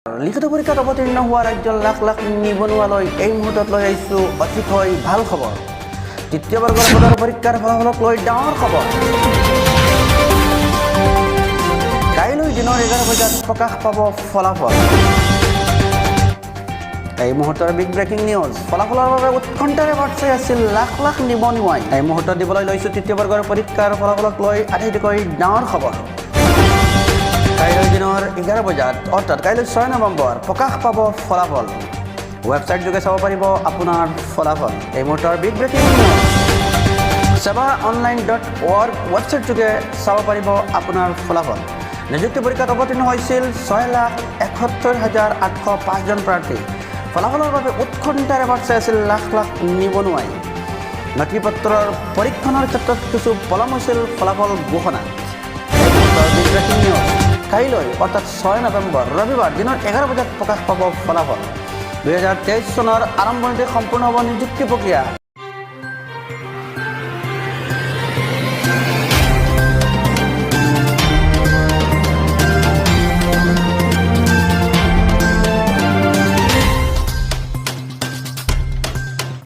লিখিত পৰীক্ষাত অৱতীৰ্ণ হোৱা ৰাজ্যৰ লাখ লাখ নিবনুৱালৈ এই মুহূৰ্তত লৈ আহিছোঁ অতিকৈ ভাল খবৰ। তৃতীয় বৰ্গৰ পদৰ পৰীক্ষাৰ ফলাফলক লৈ ডাঙৰ খবৰ। কাইলৈ দিনৰ 11 বজাত প্ৰকাশ পাব ফলাফল। এই মুহূৰ্তৰ বিগ ব্ৰেকিং নিউজ। ফলাফলৰ বাবে উৎকণ্ঠাৰে বাট চাই আছিল লাখ লাখ নিবনুৱাই। এই মুহূৰ্তত দিবলৈ লৈছোঁ তৃতীয় বৰ্গৰ পৰীক্ষাৰ ফলাফলক লৈ আটাইতকৈ ডাঙৰ খবৰ। কাইলৈ দিনৰ 11 বজাত অৰ্থাৎ কাইলৈ 6 নৱেম্বৰ প্ৰকাশ পাব ফলাফল। ৱেবছাইট যোগে চাব পাৰিব আপোনাৰ ফলাফল। এই মুহূৰ্তৰ big breaking news. sevaonline.org website যোগে চাব পাৰিব আপোনাৰ ফলাফল। নিযুক্তি পৰীক্ষাত অৱতীৰ্ণ হৈছিল 6,71,805 জন প্ৰাৰ্থী। ফলাফলৰ বাবে উৎকণ্ঠাৰে বাট চাই আছিল লাখ লাখ নিবনুৱাই। নথি পত্ৰৰ পৰীক্ষণৰ ক্ষেত্ৰত কিছু পলম হৈছিল ফলাফল ঘোষণাত। এই মুহূৰ্তৰ বিগ ব্ৰেকিং নিউজ। কাইলৈ অৰ্থাৎ 6 নৱেম্বৰ ৰবিবাৰ দিনৰ 11 বজাত প্ৰকাশ পাব ফলাফল। 2023 চনৰ আৰম্ভণিতে সম্পূৰ্ণ হ'ব নিযুক্তি প্ৰক্ৰিয়া।